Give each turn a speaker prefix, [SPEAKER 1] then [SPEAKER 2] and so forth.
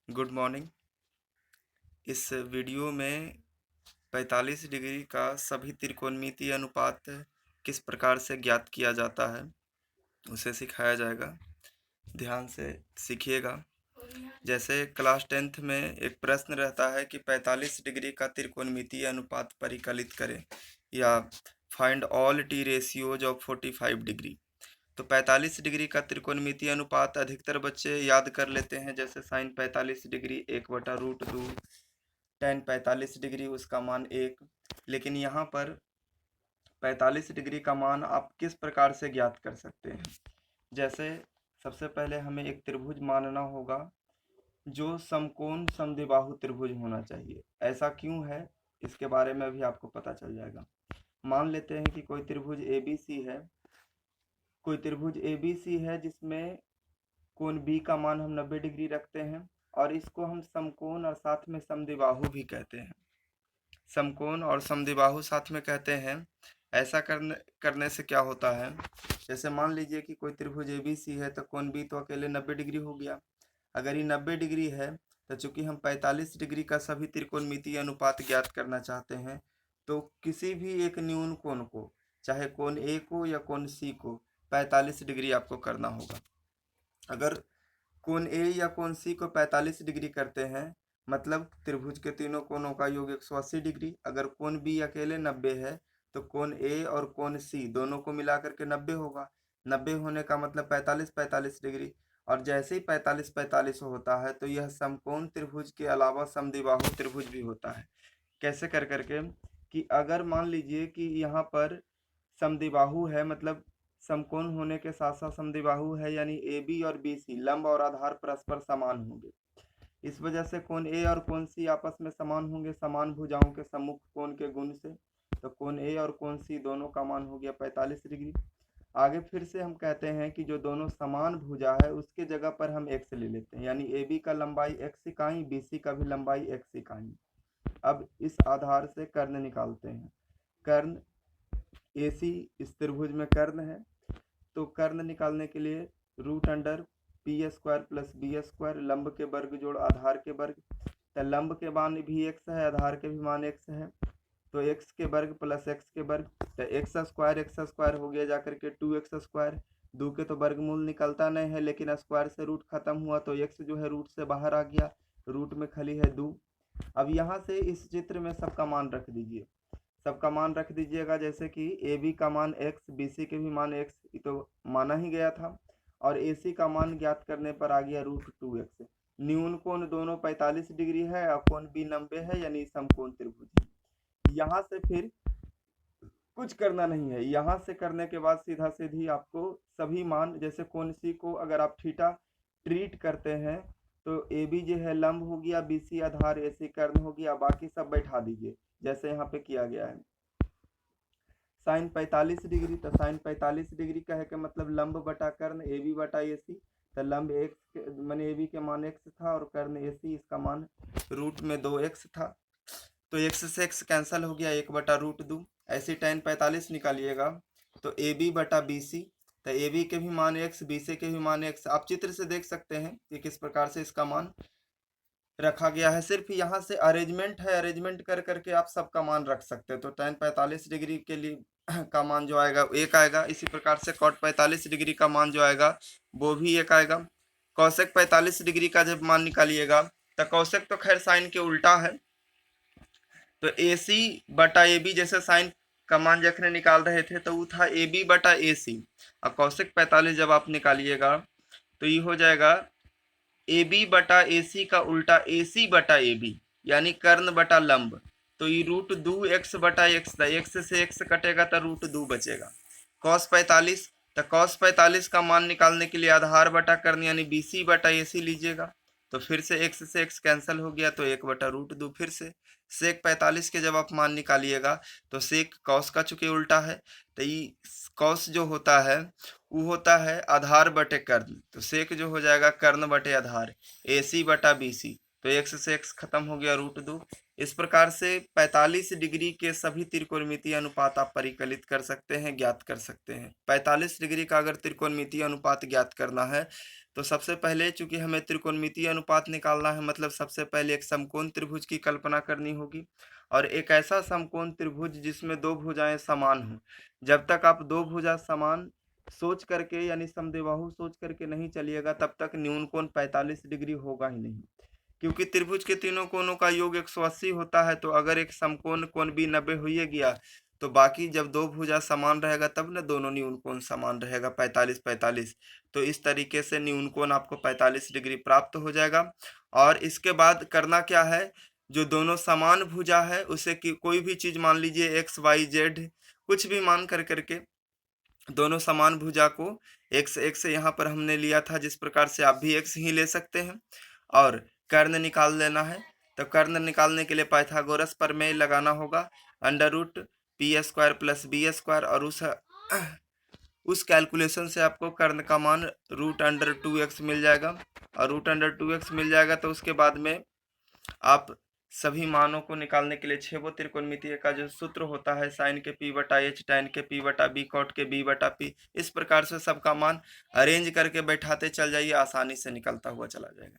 [SPEAKER 1] Good morning. इस video में 45 degree का सभी त्रिकोणमितीय अनुपात किस प्रकार से ज्ञात किया जाता है उसे सिखाया जाएगा। ध्यान से सीखिएगा। जैसे क्लास 10th में एक प्रश्न रहता है कि 45 डिग्री का त्रिकोणमितीय अनुपात परिकलित करें या find all T ratios of 45 degree. तो 45 डिग्री का त्रिकोणमितीय अनुपात अधिकतर बच्चे याद कर लेते हैं, जैसे साइन 45 डिग्री 1/√2, टेन 45 डिग्री उसका मान 1। लेकिन यहाँ पर 45 डिग्री का मान आप किस प्रकार से ज्ञात कर सकते हैं। जैसे सबसे पहले हमें एक त्रिभुज मानना होगा जो समकोण समद्विबाहु त्रिभुज होना चाहिए। ऐसा क्यों है इसके बारे में भी आपको पता चल जाएगा। मान लेते हैं कि कोई त्रिभुज ABC है जिसमें कोण बी का मान हम 90 डिग्री रखते हैं और इसको हम समकोण और साथ में समद्विबाहु भी कहते हैं। समकोण और समद्विबाहु साथ में कहते हैं। ऐसा करने से क्या होता है, जैसे मान लीजिए कि कोई त्रिभुज ABC है तो कोण बी तो अकेले 90 डिग्री हो गया। अगर ये 90 डिग्री है तो चूंकि हम 45 डिग्री का सभी त्रिकोणमितीय अनुपात ज्ञात करना चाहते हैं, तो किसी भी एक न्यून कोण को, चाहे कोण ए को या कोण सी को, 45 डिग्री आपको करना होगा। अगर कोण ए या कोण सी को 45 डिग्री करते हैं मतलब त्रिभुज के तीनों कोणों का योग 180 डिग्री। अगर कोण बी अकेले 90 है तो कोण ए और कोण सी दोनों को मिलाकर के 90 होगा। 90 होने का मतलब 45 डिग्री। और जैसे ही 45 होता है तो यह समकोण त्रिभुज के अलावा समद्विबाहु त्रिभुज भी होता है। कैसे कर करके कि अगर मान लीजिए कि यहाँ पर समद्विबाहु है, मतलब समकोण होने के साथ साथ समद्विबाहु है, यानी ए बी और बी सी लंब और आधार परस्पर समान होंगे। इस वजह से कोण ए और कोण सी आपस में समान होंगे समान भुजाओं के सम्मुख कोण के गुण से। तो कोण ए और कोण सी दोनों का मान हो गया 45 डिग्री। आगे फिर से हम कहते हैं कि जो दोनों समान भुजा है उसके जगह पर हम एक्स ले लेते हैं, यानी ए बी का लंबाई एक्स इकाई, बी सी का भी लंबाई एक्स इकाई। अब इस आधार से कर्ण निकालते हैं। कर्ण AC इस त्रिभुज में कर्ण है, तो कर्ण निकालने के लिए √π² + b², लंब के वर्ग जोड़ आधार के वर्ग। तो लंब के मान भी x है, आधार के भी मान x है, तो x के वर्ग प्लस x के वर्ग। तो x² हो गया जाकर के 2x²। दो के तो वर्गमूल निकलता नहीं है, लेकिन स्क्वायर से रूट खत्म हुआ तो x जो है रूट से बाहर आ गया, रूट में खाली है 2। अब यहाँ से इस चित्र में सबका मान रख दीजिए, सबका मान रख दीजिएगा। जैसे कि ए बी का मान x, बी सी के भी मान x तो माना ही गया था, और ए सी का मान ज्ञात करने पर आ गया √2x। न्यून कोण दोनों 45 डिग्री है और कोण बी 90 है, यानी समकोण त्रिभुज है। यहाँ से फिर कुछ करना नहीं है। यहाँ से करने के बाद सीधा सीधी आपको सभी मान, जैसे कोण सी को अगर आप थीटा ट्रीट करते हैं तो ए बी जो है लंब हो गया, बी सी आधार, ए सी कर्ण हो गया, बाकी सब बैठा दीजिए जैसे यहाँ पे किया गया है। साइन 45 डिग्री, तो साइन 45 डिग्री कहे के मतलब लंब बटा कर्ण ए बी बटा ए सी। तो लंब एक्स मैंने ए बी के मान x था और कर्ण ए सी इसका मान रूट में 2x था, तो x से x कैंसिल हो गया, 1/√2। ऐसे tan 45 निकालिएगा तो ए बी बटा बी सी। तो ए बी के भी मान x, बी सी के भी मान x। आप चित्र से देख सकते हैं कि किस प्रकार से इसका मान रखा गया है। सिर्फ यहाँ से अरेंजमेंट है, अरेंजमेंट कर करके आप सबका मान रख सकते हैं। तो tan 45 डिग्री के लिए का मान जो आएगा वो 1 आएगा। इसी प्रकार से cot 45 डिग्री का मान जो आएगा वो भी 1 आएगा। कौसेक 45 डिग्री का जब मान निकालिएगा तो कौसेक तो खैर साइन के उल्टा है, तो ए सी बटा ए बी, जैसे साइन का मान जखने निकाल रहे थे तो वो था ए बी बटा ए सी, और कौशिक 45 जब आप निकालिएगा तो ये हो जाएगा ए बी बटा ए सी का उल्टा ए सी बटा ए बी, यानी कर्ण बटा लंब। तो ये √2x बटा x था, x से x कटेगा तो √2 बचेगा। cos 45, तो cos 45 का मान निकालने के लिए आधार बटा कर्ण यानी बी सी बटा ए सी लीजिएगा। तो फिर से x से x कैंसिल हो गया तो 1/√2। फिर से सेक 45 के जब आप मान निकालिएगा तो सेक कॉस का चूंकि उल्टा है, तो ये कॉस जो होता है वो होता है आधार बटे कर्ण, तो सेक जो हो जाएगा कर्ण बटे आधार, ए सी बटा बी सी। तो x से x खत्म हो गया √2, इस प्रकार से 45 डिग्री के सभी त्रिकोणमितीय अनुपात आप परिकलित कर सकते हैं, ज्ञात कर सकते हैं। 45 डिग्री का अगर त्रिकोणमितीय अनुपात ज्ञात करना है तो सबसे पहले चूंकि हमें त्रिकोणमितीय अनुपात निकालना है, मतलब सबसे पहले एक समकोण त्रिभुज की कल्पना करनी होगी, और एक ऐसा समकोण त्रिभुज जिसमें दो भुजाएं समान हो। जब तक आप दो भुजा समान सोच करके यानी समद्विबाहु सोच करके नहीं चलिएगा, तब तक न्यून कोण 45 डिग्री होगा ही नहीं, क्योंकि त्रिभुज के तीनों कोणों का योग 180 होता है। तो अगर एक समकोण कोण भी 90 हो ही गया, तो बाकी जब दो भुजा समान रहेगा तब ना दोनों न्यून कोण समान रहेगा, 45 45। तो इस तरीके से न्यून कोण आपको 45 डिग्री प्राप्त हो जाएगा। और इसके बाद करना क्या है, जो दोनों समान भुजा है उसे कि कोई भी चीज मान लीजिए एक्स वाई जेड कुछ भी मान कर करके दोनों समान भुजा को एक्स एक्स यहाँ पर हमने लिया था, जिस प्रकार से आप भी एक्स ही ले सकते हैं। और कर्ण निकाल लेना है, तो कर्ण निकालने के लिए पाइथागोरस प्रमेय लगाना होगा, under root P square plus B square, और उस कैलकुलेशन से आपको कर्ण का मान √2x मिल जाएगा। और √2x मिल जाएगा तो उसके बाद में आप सभी मानों को निकालने के लिए छेवो त्रिकोणमितीय का जो सूत्र होता है साइन के पी बटा एच tan के पी बटा बी कॉट के बी बटा पी, इस प्रकार से सबका मान अरेंज करके बैठाते चल जाइए, आसानी से निकलता हुआ चला जाएगा।